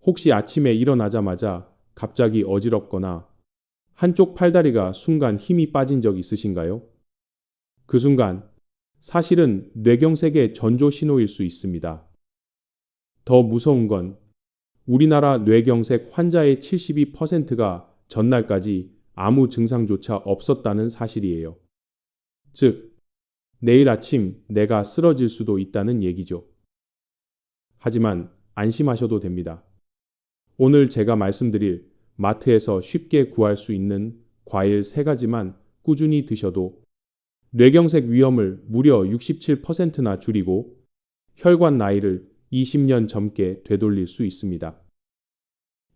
혹시 아침에 일어나자마자 갑자기 어지럽거나 한쪽 팔다리가 순간 힘이 빠진 적 있으신가요? 그 순간 사실은 뇌경색의 전조 신호일 수 있습니다. 더 무서운 건 우리나라 뇌경색 환자의 72%가 전날까지 아무 증상조차 없었다는 사실이에요. 즉, 내일 아침 내가 쓰러질 수도 있다는 얘기죠. 하지만 안심하셔도 됩니다. 오늘 제가 말씀드릴 마트에서 쉽게 구할 수 있는 과일 3가지만 꾸준히 드셔도 뇌경색 위험을 무려 67%나 줄이고 혈관 나이를 20년 젊게 되돌릴 수 있습니다.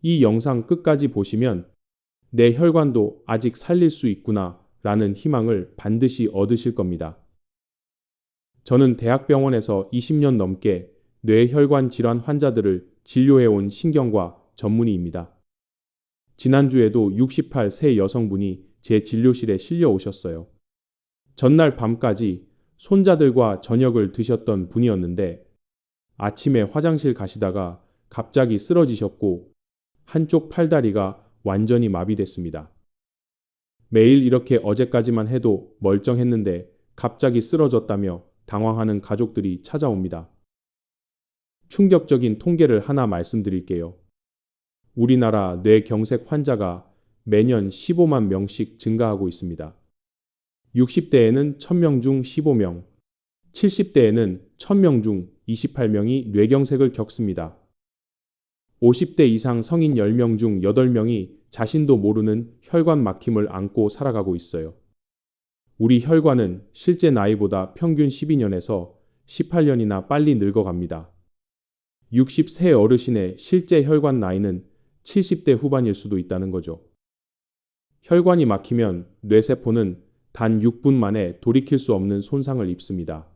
이 영상 끝까지 보시면 내 혈관도 아직 살릴 수 있구나 라는 희망을 반드시 얻으실 겁니다. 저는 대학병원에서 20년 넘게 뇌혈관 질환 환자들을 진료해온 신경과 전문의입니다. 지난주에도 68세 여성분이 제 진료실에 실려 오셨어요. 전날 밤까지 손자들과 저녁을 드셨던 분이었는데 아침에 화장실 가시다가 갑자기 쓰러지셨고 한쪽 팔다리가 완전히 마비됐습니다. 매일 이렇게 어제까지만 해도 멀쩡했는데 갑자기 쓰러졌다며 당황하는 가족들이 찾아옵니다. 충격적인 통계를 하나 말씀드릴게요. 우리나라 뇌경색 환자가 매년 15만 명씩 증가하고 있습니다. 60대에는 1000명 중 15명, 70대에는 1000명 중 28명이 뇌경색을 겪습니다. 50대 이상 성인 10명 중 8명이 자신도 모르는 혈관 막힘을 안고 살아가고 있어요. 우리 혈관은 실제 나이보다 평균 12년에서 18년이나 빨리 늙어갑니다. 60세 어르신의 실제 혈관 나이는 70대 후반일 수도 있다는 거죠. 혈관이 막히면 뇌세포는 단 6분 만에 돌이킬 수 없는 손상을 입습니다.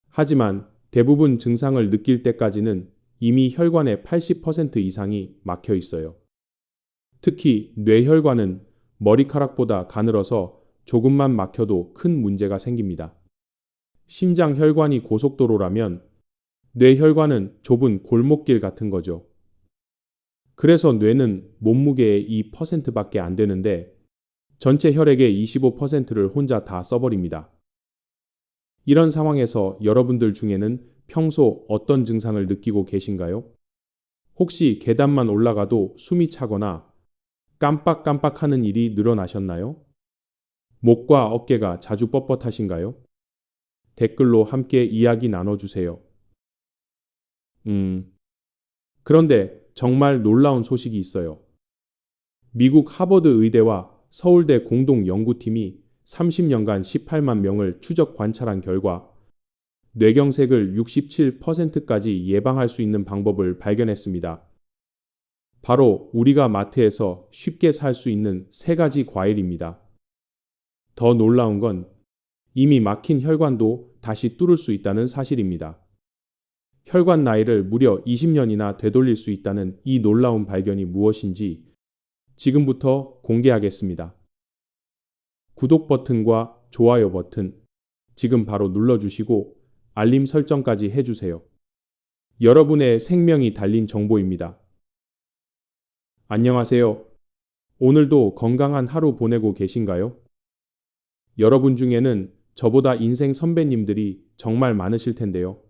하지만 대부분 증상을 느낄 때까지는 이미 혈관의 80% 이상이 막혀 있어요. 특히 뇌혈관은 머리카락보다 가늘어서 조금만 막혀도 큰 문제가 생깁니다. 심장혈관이 고속도로라면 뇌혈관은 좁은 골목길 같은 거죠. 그래서 뇌는 몸무게의 2%밖에 안 되는데 전체 혈액의 25%를 혼자 다 써버립니다. 이런 상황에서 여러분들 중에는 평소 어떤 증상을 느끼고 계신가요? 혹시 계단만 올라가도 숨이 차거나 깜빡깜빡하는 일이 늘어나셨나요? 목과 어깨가 자주 뻣뻣하신가요? 댓글로 함께 이야기 나눠주세요. 그런데 정말 놀라운 소식이 있어요. 미국 하버드 의대와 서울대 공동 연구팀이 30년간 18만 명을 추적 관찰한 결과 뇌경색을 67%까지 예방할 수 있는 방법을 발견했습니다. 바로 우리가 마트에서 쉽게 살 수 있는 3가지 과일입니다. 더 놀라운 건 이미 막힌 혈관도 다시 뚫을 수 있다는 사실입니다. 혈관 나이를 무려 20년이나 되돌릴 수 있다는 이 놀라운 발견이 무엇인지 지금부터 공개하겠습니다. 구독 버튼과 좋아요 버튼 지금 바로 눌러주시고 알림 설정까지 해주세요. 여러분의 생명이 달린 정보입니다. 안녕하세요. 오늘도 건강한 하루 보내고 계신가요? 여러분 중에는 저보다 인생 선배님들이 정말 많으실 텐데요.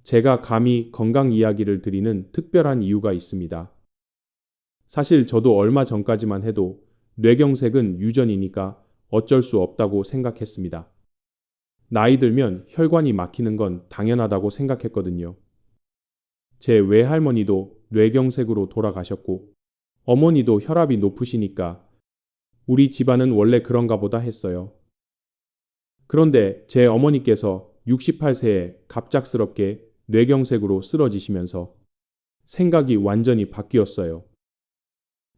제가 감히 건강 이야기를 드리는 특별한 이유가 있습니다. 사실 저도 얼마 전까지만 해도 뇌경색은 유전이니까 어쩔 수 없다고 생각했습니다. 나이 들면 혈관이 막히는 건 당연하다고 생각했거든요. 제 외할머니도 뇌경색으로 돌아가셨고 어머니도 혈압이 높으시니까 우리 집안은 원래 그런가 보다 했어요. 그런데 제 어머니께서 68세에 갑작스럽게 뇌경색으로 쓰러지시면서 생각이 완전히 바뀌었어요.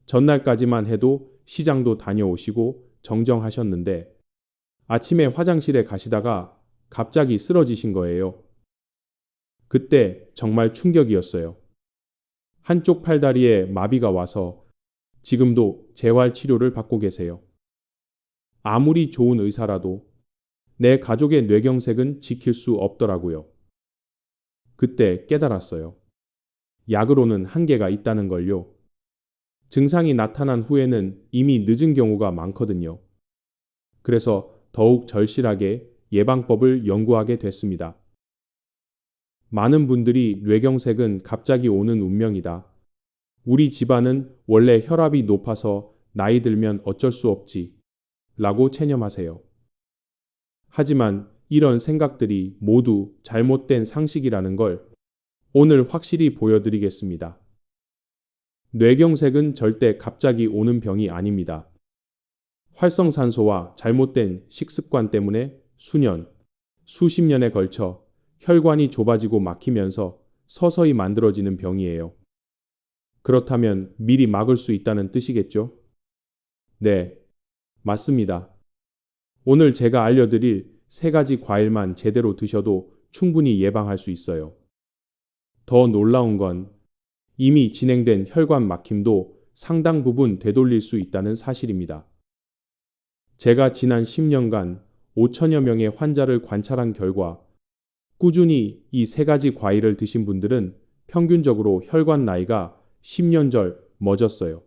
전날까지만 해도 시장도 다녀오시고 정정하셨는데 아침에 화장실에 가시다가 갑자기 쓰러지신 거예요. 그때 정말 충격이었어요. 한쪽 팔다리에 마비가 와서 지금도 재활 치료를 받고 계세요. 아무리 좋은 의사라도 내 가족의 뇌경색은 지킬 수 없더라고요. 그때 깨달았어요. 약으로는 한계가 있다는 걸요. 증상이 나타난 후에는 이미 늦은 경우가 많거든요. 그래서 더욱 절실하게 예방법을 연구하게 됐습니다. 많은 분들이 뇌경색은 갑자기 오는 운명이다. 우리 집안은 원래 혈압이 높아서 나이 들면 어쩔 수 없지. 라고 체념하세요. 하지만 이런 생각들이 모두 잘못된 상식이라는 걸 오늘 확실히 보여드리겠습니다. 뇌경색은 절대 갑자기 오는 병이 아닙니다. 활성산소와 잘못된 식습관 때문에 수년, 수십 년에 걸쳐 혈관이 좁아지고 막히면서 서서히 만들어지는 병이에요. 그렇다면 미리 막을 수 있다는 뜻이겠죠? 네, 맞습니다. 오늘 제가 알려드릴 3가지 과일만 제대로 드셔도 충분히 예방할 수 있어요. 더 놀라운 건 이미 진행된 혈관 막힘도 상당 부분 되돌릴 수 있다는 사실입니다. 제가 지난 10년간 5천여 명의 환자를 관찰한 결과 꾸준히 이 3가지 과일을 드신 분들은 평균적으로 혈관 나이가 10년 절 멎었어요.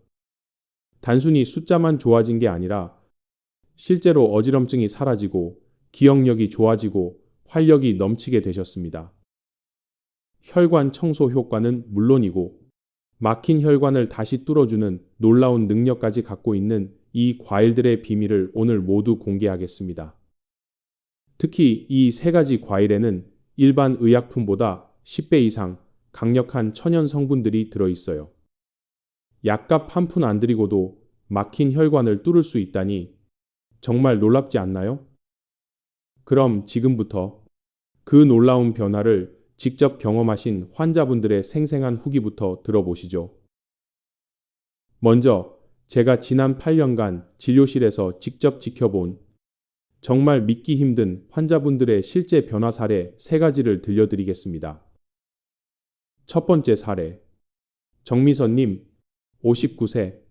단순히 숫자만 좋아진 게 아니라 실제로 어지럼증이 사라지고 기억력이 좋아지고 활력이 넘치게 되셨습니다. 혈관 청소 효과는 물론이고 막힌 혈관을 다시 뚫어주는 놀라운 능력까지 갖고 있는 이 과일들의 비밀을 오늘 모두 공개하겠습니다. 특히 이 3가지 과일에는 일반 의약품보다 10배 이상 강력한 천연 성분들이 들어있어요. 약값 한 푼 안 들이고도 막힌 혈관을 뚫을 수 있다니 정말 놀랍지 않나요? 그럼 지금부터 그 놀라운 변화를 직접 경험하신 환자분들의 생생한 후기부터 들어보시죠. 먼저 제가 지난 8년간 진료실에서 직접 지켜본 정말 믿기 힘든 환자분들의 실제 변화 사례 3가지를 들려드리겠습니다. 첫 번째 사례. 정미선님, 59세.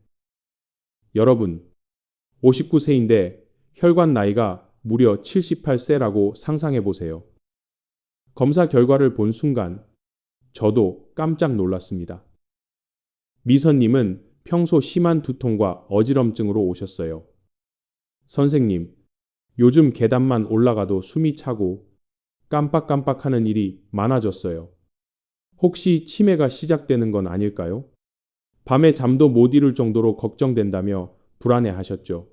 여러분, 59세인데 혈관 나이가 무려 78세라고 상상해 보세요. 검사 결과를 본 순간 저도 깜짝 놀랐습니다. 미선님은 평소 심한 두통과 어지럼증으로 오셨어요. 선생님, 요즘 계단만 올라가도 숨이 차고 깜빡깜빡하는 일이 많아졌어요. 혹시 치매가 시작되는 건 아닐까요? 밤에 잠도 못 이룰 정도로 걱정된다며 불안해 하셨죠.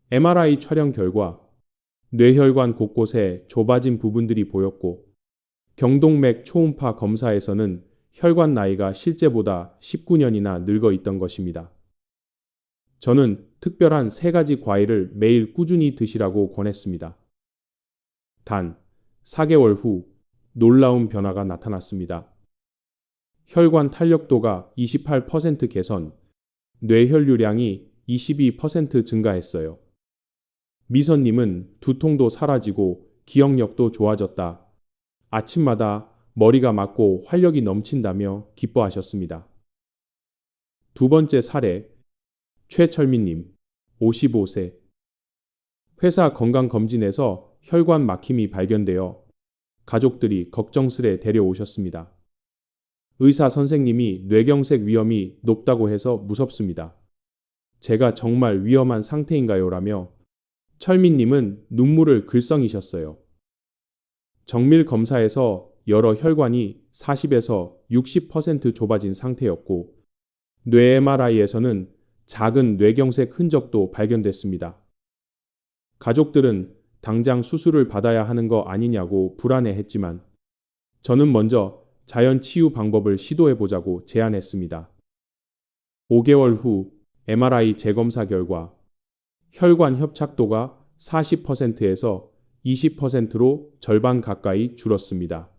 MRI 촬영 결과 뇌혈관 곳곳에 좁아진 부분들이 보였고 경동맥 초음파 검사에서는 혈관 나이가 실제보다 19년이나 늙어 있던 것입니다. 저는 특별한 3가지 과일을 매일 꾸준히 드시라고 권했습니다. 단 4개월 후 놀라운 변화가 나타났습니다. 혈관 탄력도가 28% 개선, 뇌혈류량이 22% 증가했어요. 미선님은 두통도 사라지고 기억력도 좋아졌다. 아침마다 머리가 맑고 활력이 넘친다며 기뻐하셨습니다. 두 번째 사례, 최철민님, 55세. 회사 건강검진에서 혈관 막힘이 발견되어 가족들이 걱정스레 데려오셨습니다. 의사 선생님이 뇌경색 위험이 높다고 해서 무섭습니다. 제가 정말 위험한 상태인가요? 라며 철민님은 눈물을 글썽이셨어요. 정밀 검사에서 여러 혈관이 40에서 60% 좁아진 상태였고 뇌 MRI에서는 작은 뇌경색 흔적도 발견됐습니다. 가족들은 당장 수술을 받아야 하는 거 아니냐고 불안해했지만 저는 먼저 자연 치유 방법을 시도해보자고 제안했습니다. 5개월 후 MRI 재검사 결과 혈관 협착도가 40%에서 20%로 절반 가까이 줄었습니다.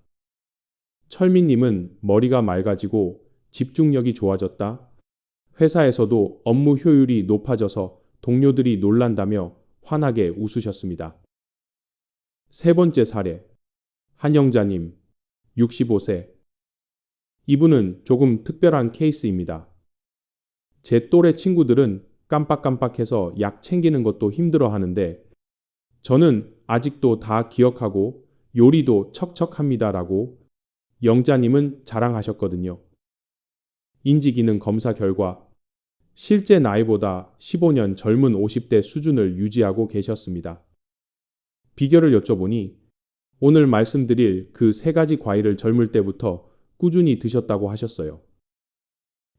철민님은 머리가 맑아지고 집중력이 좋아졌다. 회사에서도 업무 효율이 높아져서 동료들이 놀란다며 환하게 웃으셨습니다. 세 번째 사례. 한영자님, 65세. 이분은 조금 특별한 케이스입니다. 제 또래 친구들은 깜빡깜빡해서 약 챙기는 것도 힘들어 하는데 저는 아직도 다 기억하고 요리도 척척합니다라고 영자님은 자랑하셨거든요. 인지기능 검사 결과 실제 나이보다 15년 젊은 50대 수준을 유지하고 계셨습니다. 비결을 여쭤보니 오늘 말씀드릴 그 세 가지 과일을 젊을 때부터 꾸준히 드셨다고 하셨어요.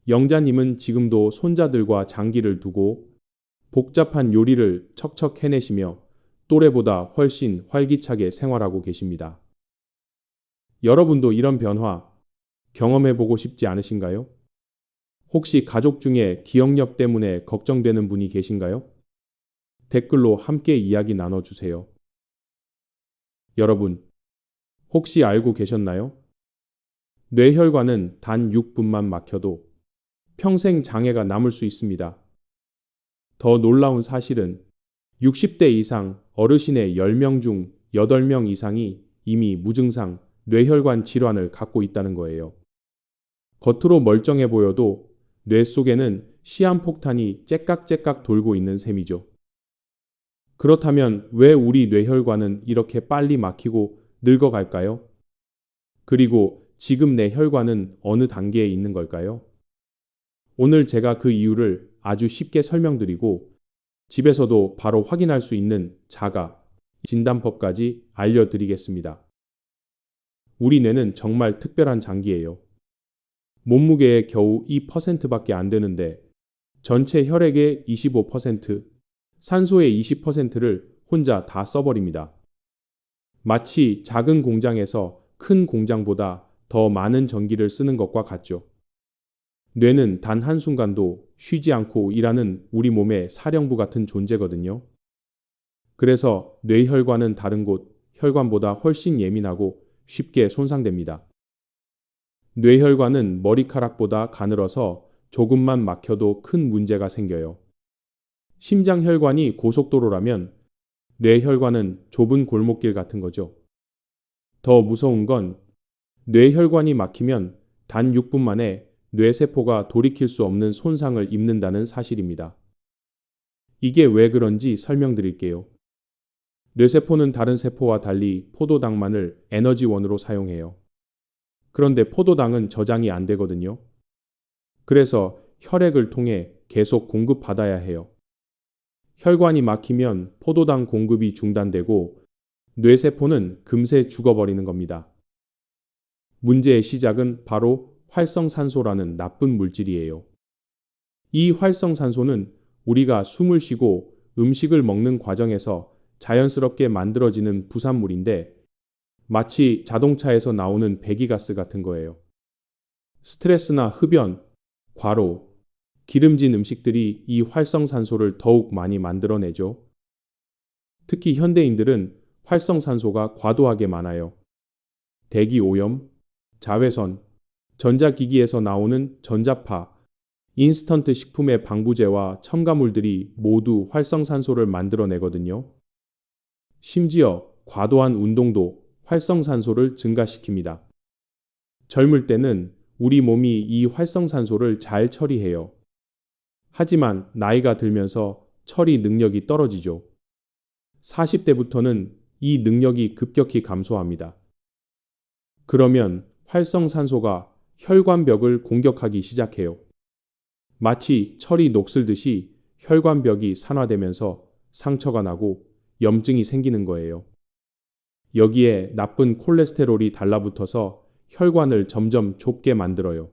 영자님은 지금도 손자들과 장기를 두고 복잡한 요리를 척척 해내시며 또래보다 훨씬 활기차게 생활하고 계십니다. 여러분도 이런 변화 경험해보고 싶지 않으신가요? 혹시 가족 중에 기억력 때문에 걱정되는 분이 계신가요? 댓글로 함께 이야기 나눠주세요. 여러분, 혹시 알고 계셨나요? 뇌혈관은 단 6분만 막혀도 평생 장애가 남을 수 있습니다. 더 놀라운 사실은 60대 이상 어르신의 10명 중 8명 이상이 이미 무증상 뇌혈관 질환을 갖고 있다는 거예요. 겉으로 멀쩡해 보여도 뇌 속에는 시한폭탄이 째깍째깍 돌고 있는 셈이죠. 그렇다면 왜 우리 뇌혈관은 이렇게 빨리 막히고 늙어갈까요? 그리고 지금 내 혈관은 어느 단계에 있는 걸까요? 오늘 제가 그 이유를 아주 쉽게 설명드리고 집에서도 바로 확인할 수 있는 자가 진단법까지 알려드리겠습니다. 우리 뇌는 정말 특별한 장기예요. 몸무게의 겨우 2%밖에 안 되는데 전체 혈액의 25%, 산소의 20%를 혼자 다 써버립니다. 마치 작은 공장에서 큰 공장보다 더 많은 전기를 쓰는 것과 같죠. 뇌는 단 한순간도 쉬지 않고 일하는 우리 몸의 사령부 같은 존재거든요. 그래서 뇌혈관은 다른 곳 혈관보다 훨씬 예민하고 쉽게 손상됩니다. 뇌혈관은 머리카락보다 가늘어서 조금만 막혀도 큰 문제가 생겨요. 심장혈관이 고속도로라면 뇌혈관은 좁은 골목길 같은 거죠. 더 무서운 건 뇌혈관이 막히면 단 6분 만에 뇌세포가 돌이킬 수 없는 손상을 입는다는 사실입니다. 이게 왜 그런지 설명드릴게요. 뇌세포는 다른 세포와 달리 포도당만을 에너지원으로 사용해요. 그런데 포도당은 저장이 안 되거든요. 그래서 혈액을 통해 계속 공급받아야 해요. 혈관이 막히면 포도당 공급이 중단되고 뇌세포는 금세 죽어버리는 겁니다. 문제의 시작은 바로 활성산소라는 나쁜 물질이에요. 이 활성산소는 우리가 숨을 쉬고 음식을 먹는 과정에서 자연스럽게 만들어지는 부산물인데 마치 자동차에서 나오는 배기가스 같은 거예요. 스트레스나 흡연, 과로, 기름진 음식들이 이 활성산소를 더욱 많이 만들어내죠. 특히 현대인들은 활성산소가 과도하게 많아요. 대기오염, 자외선, 전자기기에서 나오는 전자파, 인스턴트 식품의 방부제와 첨가물들이 모두 활성산소를 만들어내거든요. 심지어 과도한 운동도 활성산소를 증가시킵니다. 젊을 때는 우리 몸이 이 활성산소를 잘 처리해요. 하지만 나이가 들면서 처리 능력이 떨어지죠. 40대부터는 이 능력이 급격히 감소합니다. 그러면 활성산소가 혈관벽을 공격하기 시작해요. 마치 철이 녹슬듯이 혈관벽이 산화되면서 상처가 나고 염증이 생기는 거예요. 여기에 나쁜 콜레스테롤이 달라붙어서 혈관을 점점 좁게 만들어요.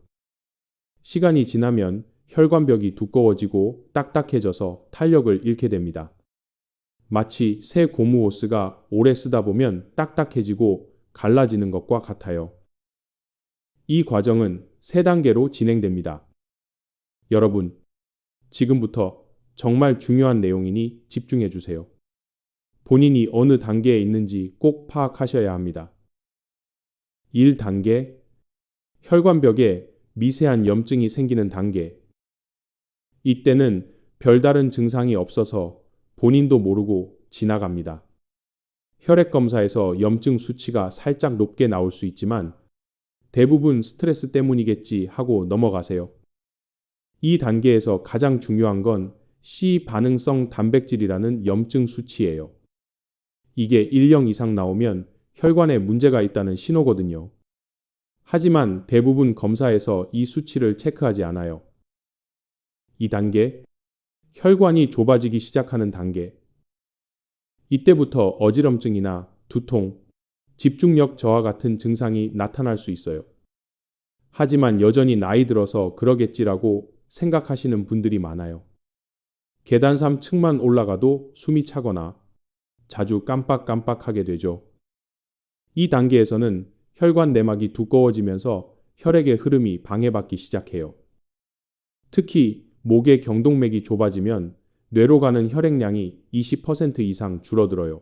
시간이 지나면 혈관벽이 두꺼워지고 딱딱해져서 탄력을 잃게 됩니다. 마치 새 고무 호스가 오래 쓰다 보면 딱딱해지고 갈라지는 것과 같아요. 이 과정은 세 단계로 진행됩니다. 여러분, 지금부터 정말 중요한 내용이니 집중해 주세요. 본인이 어느 단계에 있는지 꼭 파악하셔야 합니다. 1단계, 혈관벽에 미세한 염증이 생기는 단계. 이때는 별다른 증상이 없어서 본인도 모르고 지나갑니다. 혈액 검사에서 염증 수치가 살짝 높게 나올 수 있지만 대부분 스트레스 때문이겠지 하고 넘어가세요. 이 단계에서 가장 중요한 건 C 반응성 단백질이라는 염증 수치예요. 이게 1령 이상 나오면 혈관에 문제가 있다는 신호거든요. 하지만 대부분 검사에서 이 수치를 체크하지 않아요. 이 단계, 혈관이 좁아지기 시작하는 단계. 이때부터 어지럼증이나 두통, 집중력 저하 같은 증상이 나타날 수 있어요. 하지만 여전히 나이 들어서 그러겠지라고 생각하시는 분들이 많아요. 계단 3층만 올라가도 숨이 차거나 자주 깜빡깜빡하게 되죠. 이 단계에서는 혈관 내막이 두꺼워지면서 혈액의 흐름이 방해받기 시작해요. 특히 목의 경동맥이 좁아지면 뇌로 가는 혈액량이 20% 이상 줄어들어요.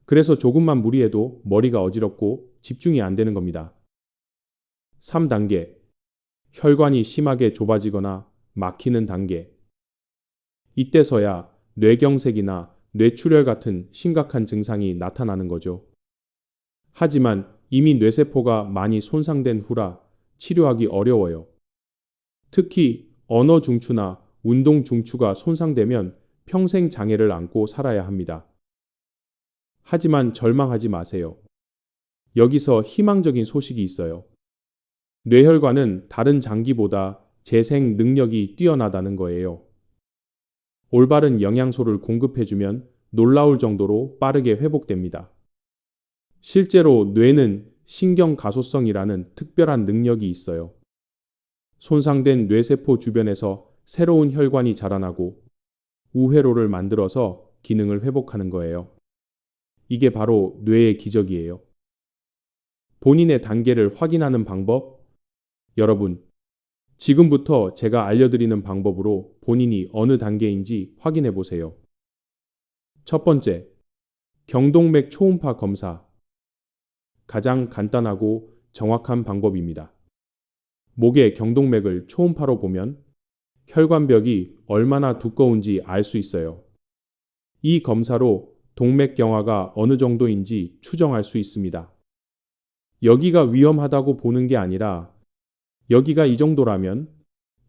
그래서 조금만 무리해도 머리가 어지럽고 집중이 안 되는 겁니다. 3단계. 혈관이 심하게 좁아지거나 막히는 단계. 이때서야 뇌경색이나 뇌출혈 같은 심각한 증상이 나타나는 거죠. 하지만 이미 뇌세포가 많이 손상된 후라 치료하기 어려워요. 특히 언어 중추나 운동 중추가 손상되면 평생 장애를 안고 살아야 합니다. 하지만 절망하지 마세요. 여기서 희망적인 소식이 있어요. 뇌혈관은 다른 장기보다 재생 능력이 뛰어나다는 거예요. 올바른 영양소를 공급해주면 놀라울 정도로 빠르게 회복됩니다. 실제로 뇌는 신경가소성이라는 특별한 능력이 있어요. 손상된 뇌세포 주변에서 새로운 혈관이 자라나고 우회로를 만들어서 기능을 회복하는 거예요. 이게 바로 뇌의 기적이에요. 본인의 단계를 확인하는 방법? 여러분, 지금부터 제가 알려드리는 방법으로 본인이 어느 단계인지 확인해 보세요. 첫 번째, 경동맥 초음파 검사. 가장 간단하고 정확한 방법입니다. 목의 경동맥을 초음파로 보면 혈관벽이 얼마나 두꺼운지 알 수 있어요. 이 검사로 동맥경화가 어느 정도인지 추정할 수 있습니다. 여기가 위험하다고 보는 게 아니라 여기가 이 정도라면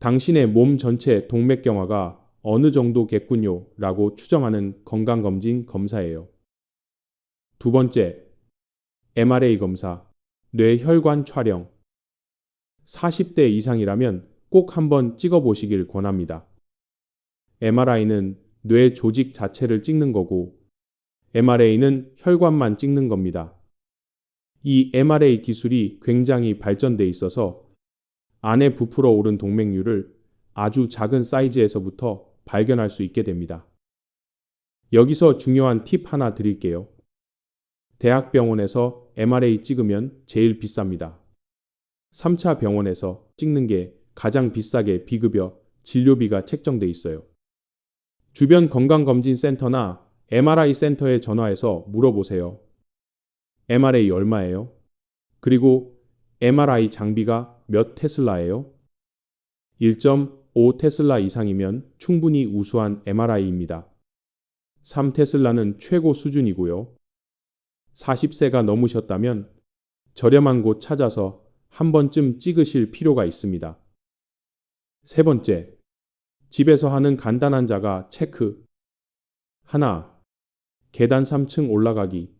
당신의 몸 전체 동맥경화가 어느 정도겠군요 라고 추정하는 건강검진 검사예요. 두 번째, MRA 검사, 뇌혈관 촬영. 40대 이상이라면 꼭 한번 찍어보시길 권합니다. MRI는 뇌 조직 자체를 찍는 거고 MRA는 혈관만 찍는 겁니다. 이 MRA 기술이 굉장히 발전돼 있어서 안에 부풀어 오른 동맥류를 아주 작은 사이즈에서부터 발견할 수 있게 됩니다. 여기서 중요한 팁 하나 드릴게요. 대학병원에서 MRA 찍으면 제일 비쌉니다. 3차 병원에서 찍는 게 가장 비싸게 비급여 진료비가 책정돼 있어요. 주변 건강검진센터나 MRI 센터에 전화해서 물어보세요. MRA 얼마예요? 그리고 MRI 장비가 몇 테슬라예요? 1.5 테슬라 이상이면 충분히 우수한 MRI입니다. 3 테슬라는 최고 수준이고요. 40세가 넘으셨다면 저렴한 곳 찾아서 한 번쯤 찍으실 필요가 있습니다. 세 번째, 집에서 하는 간단한 자가 체크. 하나, 계단 3층 올라가기.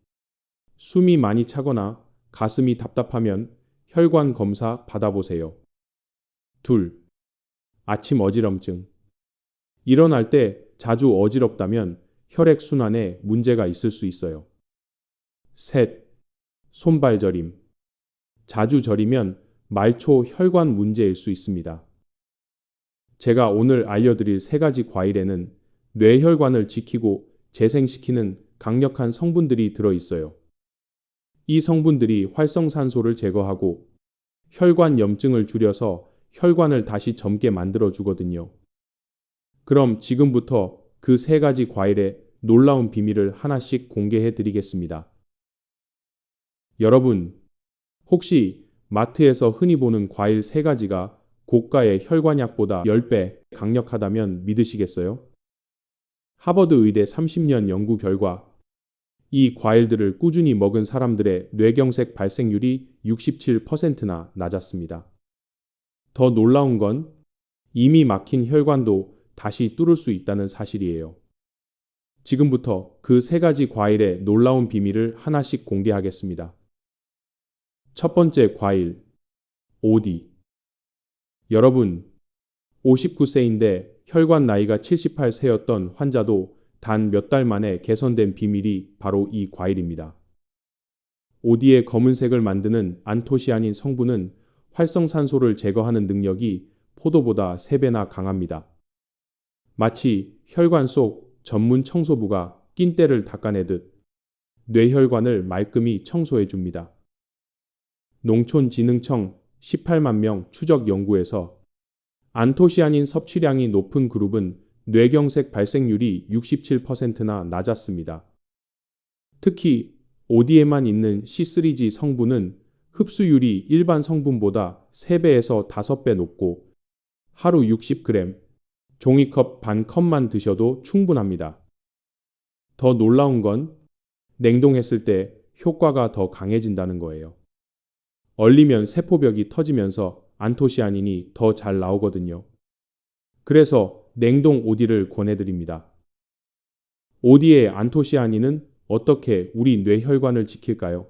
숨이 많이 차거나 가슴이 답답하면 혈관 검사 받아보세요. 둘, 아침 어지럼증. 일어날 때 자주 어지럽다면 혈액순환에 문제가 있을 수 있어요. 셋, 손발 저림. 자주 저리면 말초 혈관 문제일 수 있습니다. 제가 오늘 알려드릴 세 가지 과일에는 뇌혈관을 지키고 재생시키는 강력한 성분들이 들어있어요. 이 성분들이 활성산소를 제거하고 혈관 염증을 줄여서 혈관을 다시 젊게 만들어 주거든요. 그럼 지금부터 그 세 가지 과일의 놀라운 비밀을 하나씩 공개해 드리겠습니다. 여러분, 혹시 마트에서 흔히 보는 과일 세 가지가 고가의 혈관약보다 10배 강력하다면 믿으시겠어요? 하버드 의대 30년 연구 결과 이 과일들을 꾸준히 먹은 사람들의 뇌경색 발생률이 67%나 낮았습니다. 더 놀라운 건 이미 막힌 혈관도 다시 뚫을 수 있다는 사실이에요. 지금부터 그 세 가지 과일의 놀라운 비밀을 하나씩 공개하겠습니다. 첫 번째 과일, OD. 여러분, 59세인데 혈관 나이가 78세였던 환자도 단 몇 달 만에 개선된 비밀이 바로 이 과일입니다. OD의 검은색을 만드는 안토시아닌 성분은 활성산소를 제거하는 능력이 포도보다 3배나 강합니다. 마치 혈관 속 전문 청소부가 낀때를 닦아내듯 뇌혈관을 말끔히 청소해 줍니다. 농촌진흥청 18만 명 추적 연구에서 안토시아닌 섭취량이 높은 그룹은 뇌경색 발생률이 67%나 낮았습니다. 특히 OD에만 있는 C3G 성분은 흡수율이 일반 성분보다 3배에서 5배 높고 하루 60g, 종이컵 반 컵만 드셔도 충분합니다. 더 놀라운 건 냉동했을 때 효과가 더 강해진다는 거예요. 얼리면 세포벽이 터지면서 안토시아닌이 더 잘 나오거든요. 그래서 냉동 OD를 권해드립니다. OD의 안토시아닌은 어떻게 우리 뇌혈관을 지킬까요?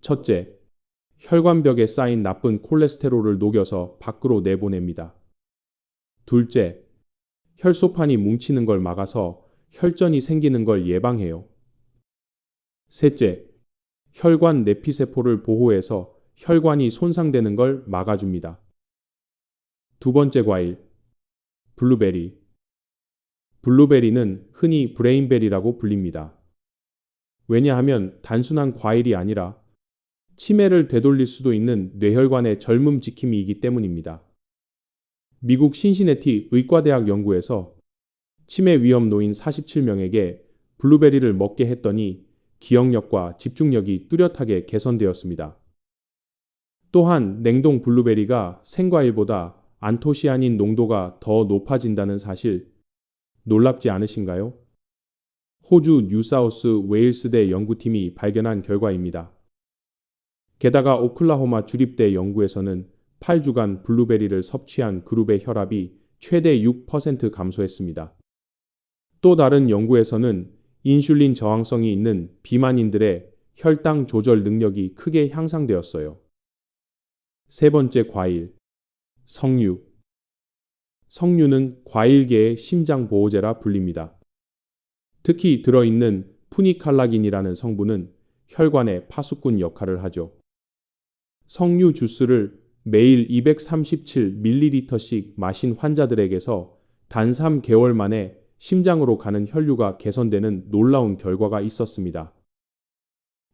첫째, 혈관벽에 쌓인 나쁜 콜레스테롤을 녹여서 밖으로 내보냅니다. 둘째, 혈소판이 뭉치는 걸 막아서 혈전이 생기는 걸 예방해요. 셋째, 혈관 내피세포를 보호해서 혈관이 손상되는 걸 막아줍니다. 두 번째 과일, 블루베리. 블루베리는 흔히 브레인베리라고 불립니다. 왜냐하면 단순한 과일이 아니라 치매를 되돌릴 수도 있는 뇌혈관의 젊음 지킴이이기 때문입니다. 미국 신시내티 의과대학 연구에서 치매 위험 노인 47명에게 블루베리를 먹게 했더니 기억력과 집중력이 뚜렷하게 개선되었습니다. 또한 냉동 블루베리가 생과일보다 안토시아닌 농도가 더 높아진다는 사실 놀랍지 않으신가요? 호주 뉴사우스 웨일스대 연구팀이 발견한 결과입니다. 게다가 오클라호마 주립대 연구에서는 8주간 블루베리를 섭취한 그룹의 혈압이 최대 6% 감소했습니다. 또 다른 연구에서는 인슐린 저항성이 있는 비만인들의 혈당 조절 능력이 크게 향상되었어요. 세 번째 과일, 석류. 석류는 과일계의 심장보호제라 불립니다. 특히 들어있는 푸니칼라긴이라는 성분은 혈관의 파수꾼 역할을 하죠. 석류 주스를 매일 237ml씩 마신 환자들에게서 단 3개월 만에 심장으로 가는 혈류가 개선되는 놀라운 결과가 있었습니다.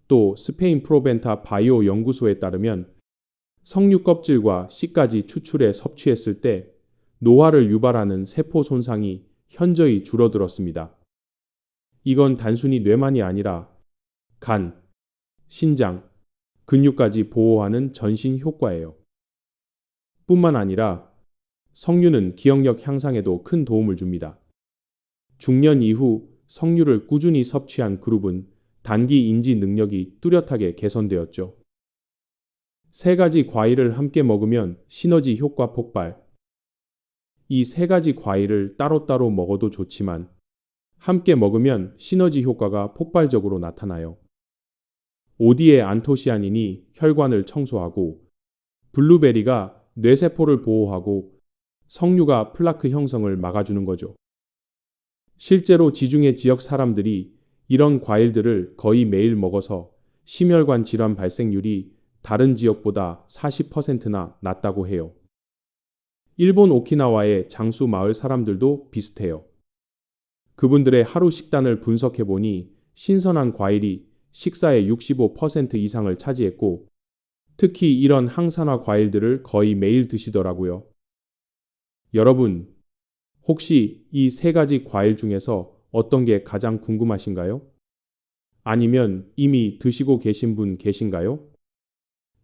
또 스페인 프로벤타 바이오 연구소에 따르면 석류 껍질과 씨까지 추출해 섭취했을 때 노화를 유발하는 세포 손상이 현저히 줄어들었습니다. 이건 단순히 뇌만이 아니라 간, 신장, 근육까지 보호하는 전신 효과예요. 뿐만 아니라 석류는 기억력 향상에도 큰 도움을 줍니다. 중년 이후 석류를 꾸준히 섭취한 그룹은 단기 인지 능력이 뚜렷하게 개선되었죠. 세 가지 과일을 함께 먹으면 시너지 효과 폭발. 이 세 가지 과일을 따로따로 먹어도 좋지만 함께 먹으면 시너지 효과가 폭발적으로 나타나요. OD의 안토시아닌이 혈관을 청소하고 블루베리가 뇌세포를 보호하고 석류가 플라크 형성을 막아주는 거죠. 실제로 지중해 지역 사람들이 이런 과일들을 거의 매일 먹어서 심혈관 질환 발생률이 다른 지역보다 40%나 낮다고 해요. 일본 오키나와의 장수 마을 사람들도 비슷해요. 그분들의 하루 식단을 분석해 보니 신선한 과일이 식사의 65% 이상을 차지했고 특히 이런 항산화 과일들을 거의 매일 드시더라고요. 여러분, 혹시 이 세 가지 과일 중에서 어떤 게 가장 궁금하신가요? 아니면 이미 드시고 계신 분 계신가요?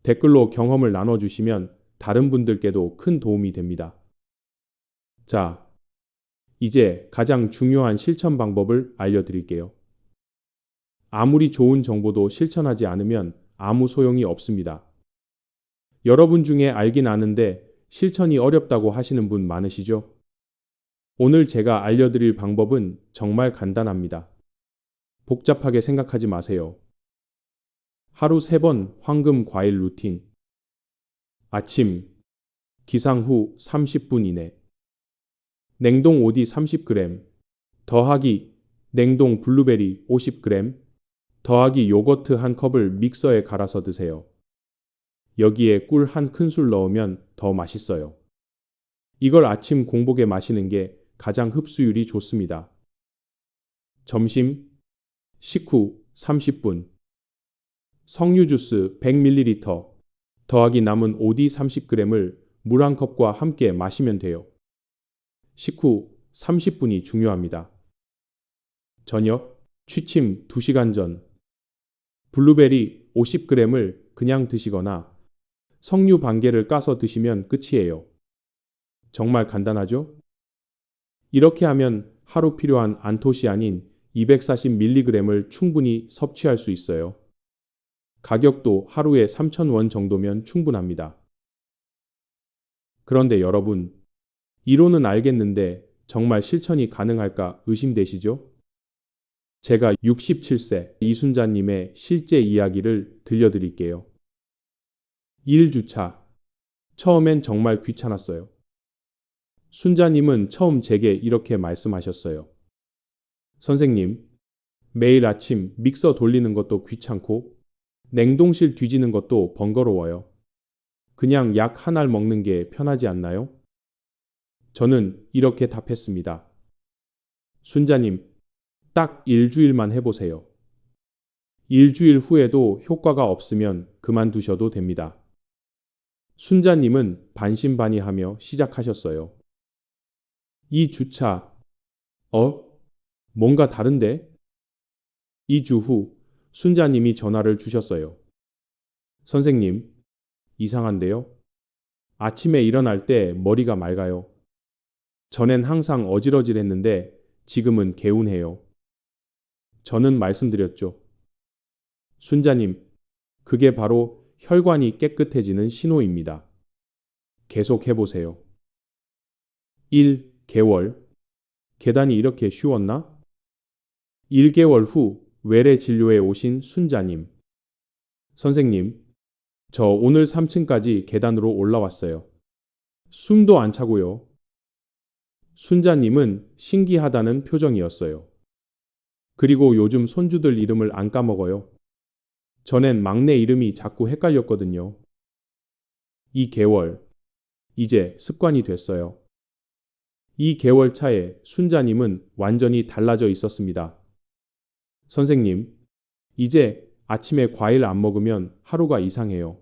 댓글로 경험을 나눠주시면 다른 분들께도 큰 도움이 됩니다. 자, 이제 가장 중요한 실천 방법을 알려드릴게요. 아무리 좋은 정보도 실천하지 않으면 아무 소용이 없습니다. 여러분 중에 알긴 아는데 실천이 어렵다고 하시는 분 많으시죠? 오늘 제가 알려드릴 방법은 정말 간단합니다. 복잡하게 생각하지 마세요. 하루 3번 황금 과일 루틴. 아침, 기상 후 30분 이내. 냉동 오디 30g, 더하기 냉동 블루베리 50g, 더하기 요거트 한 컵을 믹서에 갈아서 드세요. 여기에 꿀 한 큰술 넣으면 더 맛있어요. 이걸 아침 공복에 마시는 게 가장 흡수율이 좋습니다. 점심, 식후 30분. 석류 주스 100ml, 더하기 남은 오디 30g을 물 한 컵과 함께 마시면 돼요. 식후 30분이 중요합니다. 저녁, 취침 2시간 전. 블루베리 50g을 그냥 드시거나 석류 반 개를 까서 드시면 끝이에요. 정말 간단하죠? 이렇게 하면 하루 필요한 안토시아닌 240mg을 충분히 섭취할 수 있어요. 가격도 하루에 3,000원 정도면 충분합니다. 그런데 여러분, 이론은 알겠는데 정말 실천이 가능할까 의심되시죠? 제가 67세 이순자님의 실제 이야기를 들려드릴게요. 1주차. 처음엔 정말 귀찮았어요. 순자님은 처음 제게 이렇게 말씀하셨어요. 선생님, 매일 아침 믹서 돌리는 것도 귀찮고 냉동실 뒤지는 것도 번거로워요. 그냥 약 한 알 먹는 게 편하지 않나요? 저는 이렇게 답했습니다. 순자님, 딱 일주일만 해보세요. 일주일 후에도 효과가 없으면 그만두셔도 됩니다. 순자님은 반신반의하며 시작하셨어요. 이 주차, 뭔가 다른데? 2주 후 순자님이 전화를 주셨어요. 선생님, 이상한데요? 아침에 일어날 때 머리가 맑아요. 전엔 항상 어질어질했는데 지금은 개운해요. 저는 말씀드렸죠. 순자님, 그게 바로 혈관이 깨끗해지는 신호입니다. 계속 해보세요. 1개월. 계단이 이렇게 쉬웠나? 1개월 후 외래 진료에 오신 순자님. 선생님, 저 오늘 3층까지 계단으로 올라왔어요. 숨도 안 차고요. 순자님은 신기하다는 표정이었어요. 그리고 요즘 손주들 이름을 안 까먹어요. 전엔 막내 이름이 자꾸 헷갈렸거든요. 2개월. 이제 습관이 됐어요. 2개월 차에 순자님은 완전히 달라져 있었습니다. 선생님, 이제 아침에 과일 안 먹으면 하루가 이상해요.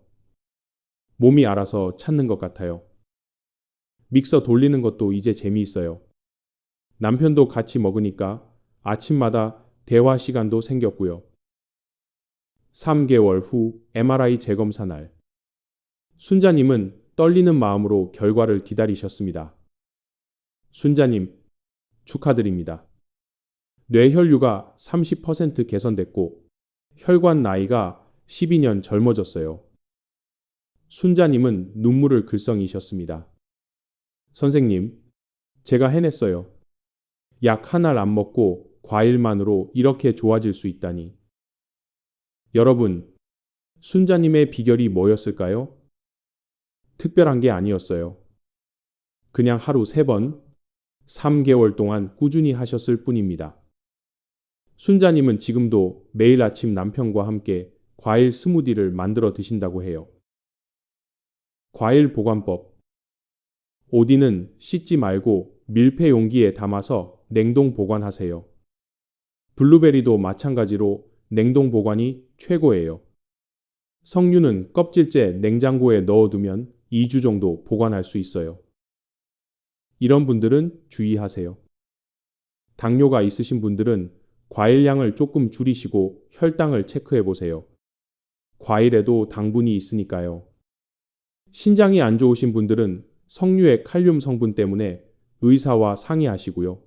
몸이 알아서 찾는 것 같아요. 믹서 돌리는 것도 이제 재미있어요. 남편도 같이 먹으니까 아침마다 대화 시간도 생겼고요. 3개월 후 MRI 재검사 날. 순자님은 떨리는 마음으로 결과를 기다리셨습니다. 순자님, 축하드립니다. 뇌혈류가 30% 개선됐고 혈관 나이가 12년 젊어졌어요. 순자님은 눈물을 글썽이셨습니다. 선생님, 제가 해냈어요. 약 한 알 안 먹고 과일만으로 이렇게 좋아질 수 있다니. 여러분, 순자님의 비결이 뭐였을까요? 특별한 게 아니었어요. 그냥 하루 3번, 3개월 동안 꾸준히 하셨을 뿐입니다. 순자님은 지금도 매일 아침 남편과 함께 과일 스무디를 만들어 드신다고 해요. 과일 보관법. 오디는 씻지 말고 밀폐 용기에 담아서 냉동 보관하세요. 블루베리도 마찬가지로 냉동 보관이 최고예요. 석류는 껍질째 냉장고에 넣어두면 2주 정도 보관할 수 있어요. 이런 분들은 주의하세요. 당뇨가 있으신 분들은 과일량을 조금 줄이시고 혈당을 체크해 보세요. 과일에도 당분이 있으니까요. 신장이 안 좋으신 분들은 석류의 칼륨 성분 때문에 의사와 상의하시고요.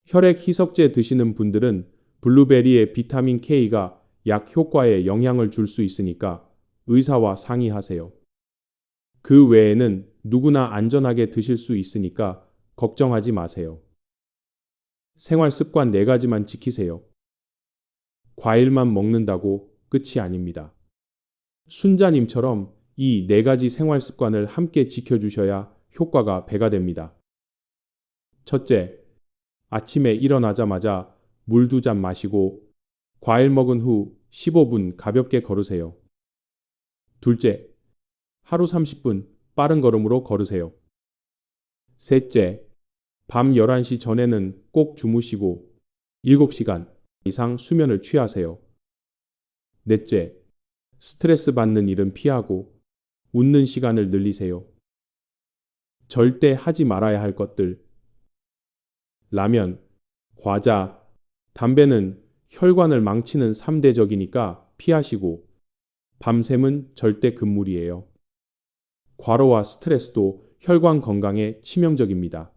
혈액 희석제 드시는 분들은 블루베리의 비타민 K가 약 효과에 영향을 줄 수 있으니까 의사와 상의하세요. 그 외에는 누구나 안전하게 드실 수 있으니까 걱정하지 마세요. 생활 습관 4가지만 지키세요. 과일만 먹는다고 끝이 아닙니다. 순자님처럼 이 네 가지 생활 습관을 함께 지켜주셔야 효과가 배가 됩니다. 첫째, 아침에 일어나자마자 물 2잔 마시고 과일 먹은 후 15분 가볍게 걸으세요. 둘째, 하루 30분 빠른 걸음으로 걸으세요. 셋째, 밤 11시 전에는 꼭 주무시고 7시간 이상 수면을 취하세요. 넷째, 스트레스 받는 일은 피하고 웃는 시간을 늘리세요. 절대 하지 말아야 할 것들. 라면, 과자, 담배는 혈관을 망치는 3대적이니까 피하시고 밤샘은 절대 금물이에요. 과로와 스트레스도 혈관 건강에 치명적입니다.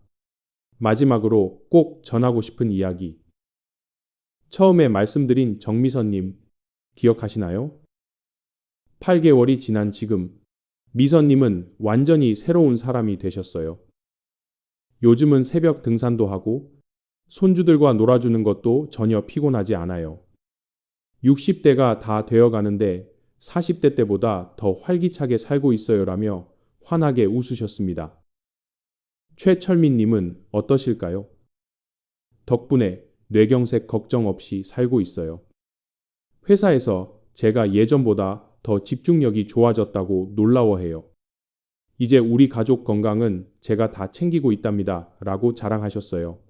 마지막으로 꼭 전하고 싶은 이야기. 처음에 말씀드린 정미선님, 기억하시나요? 8개월이 지난 지금, 미선님은 완전히 새로운 사람이 되셨어요. 요즘은 새벽 등산도 하고, 손주들과 놀아주는 것도 전혀 피곤하지 않아요. 60대가 다 되어 가는데 40대 때보다 더 활기차게 살고 있어요라며 환하게 웃으셨습니다. 최철민님은 어떠실까요? 덕분에 뇌경색 걱정 없이 살고 있어요. 회사에서 제가 예전보다 더 집중력이 좋아졌다고 놀라워해요. 이제 우리 가족 건강은 제가 다 챙기고 있답니다. 라고 자랑하셨어요.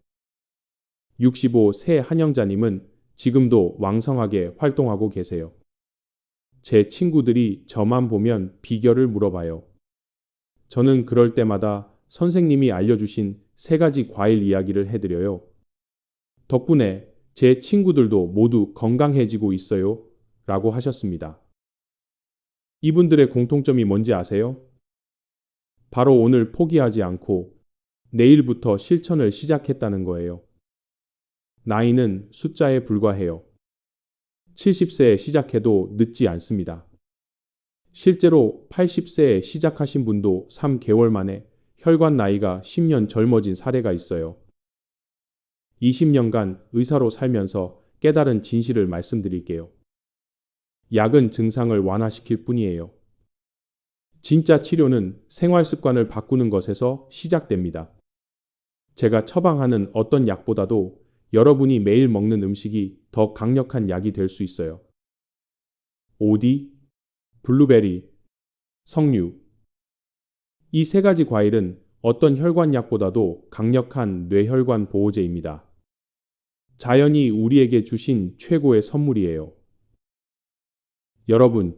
65 새 한영자님은 지금도 왕성하게 활동하고 계세요. 제 친구들이 저만 보면 비결을 물어봐요. 저는 그럴 때마다 선생님이 알려주신 3가지 과일 이야기를 해드려요. 덕분에 제 친구들도 모두 건강해지고 있어요. 라고 하셨습니다. 이분들의 공통점이 뭔지 아세요? 바로 오늘 포기하지 않고 내일부터 실천을 시작했다는 거예요. 나이는 숫자에 불과해요. 70세에 시작해도 늦지 않습니다. 실제로 80세에 시작하신 분도 3개월 만에 혈관 나이가 10년 젊어진 사례가 있어요. 20년간 의사로 살면서 깨달은 진실을 말씀드릴게요. 약은 증상을 완화시킬 뿐이에요. 진짜 치료는 생활 습관을 바꾸는 것에서 시작됩니다. 제가 처방하는 어떤 약보다도 여러분이 매일 먹는 음식이 더 강력한 약이 될 수 있어요. 오디, 블루베리, 석류. 이 3가지 과일은 어떤 혈관약보다도 강력한 뇌혈관 보호제입니다. 자연이 우리에게 주신 최고의 선물이에요. 여러분,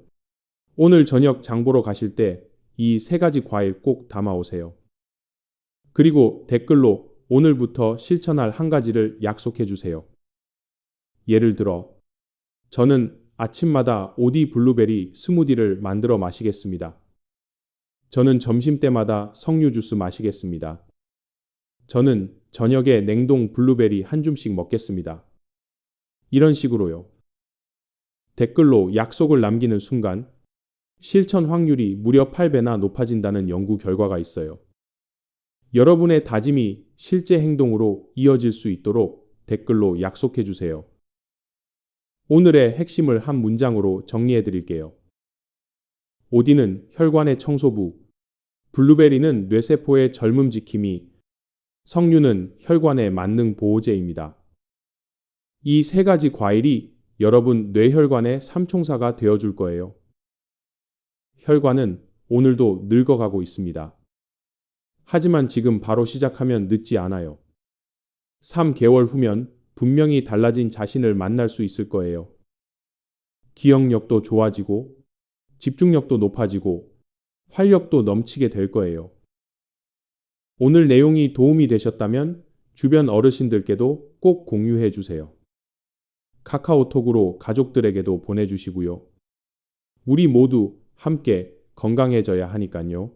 오늘 저녁 장 보러 가실 때 이 3가지 과일 꼭 담아오세요. 그리고 댓글로 오늘부터 실천할 한 가지를 약속해 주세요. 예를 들어, 저는 아침마다 오디 블루베리 스무디를 만들어 마시겠습니다. 저는 점심때마다 석류 주스 마시겠습니다. 저는 저녁에 냉동 블루베리 한 줌씩 먹겠습니다. 이런 식으로요. 댓글로 약속을 남기는 순간 실천 확률이 무려 8배나 높아진다는 연구 결과가 있어요. 여러분의 다짐이 실제 행동으로 이어질 수 있도록 댓글로 약속해 주세요. 오늘의 핵심을 한 문장으로 정리해 드릴게요. 오디는 혈관의 청소부, 블루베리는 뇌세포의 젊음 지킴이, 석류는 혈관의 만능 보호제입니다. 이 3가지 과일이 여러분 뇌혈관의 삼총사가 되어줄 거예요. 혈관은 오늘도 늙어가고 있습니다. 하지만 지금 바로 시작하면 늦지 않아요. 3개월 후면 분명히 달라진 자신을 만날 수 있을 거예요. 기억력도 좋아지고, 집중력도 높아지고, 활력도 넘치게 될 거예요. 오늘 내용이 도움이 되셨다면 주변 어르신들께도 꼭 공유해 주세요. 카카오톡으로 가족들에게도 보내주시고요. 우리 모두 함께 건강해져야 하니깐요.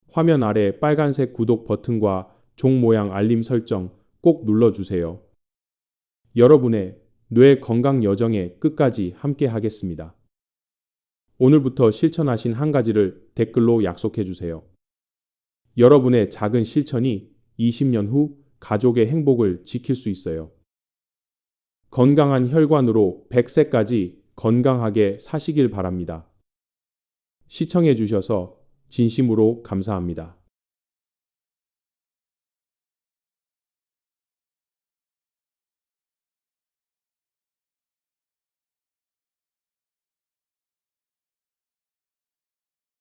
화면 아래 빨간색 구독 버튼과 종 모양 알림 설정 꼭 눌러주세요. 여러분의 뇌 건강 여정에 끝까지 함께 하겠습니다. 오늘부터 실천하신 한 가지를 댓글로 약속해 주세요. 여러분의 작은 실천이 20년 후 가족의 행복을 지킬 수 있어요. 건강한 혈관으로 100세까지 건강하게 사시길 바랍니다. 시청해 주셔서 진심으로 감사합니다.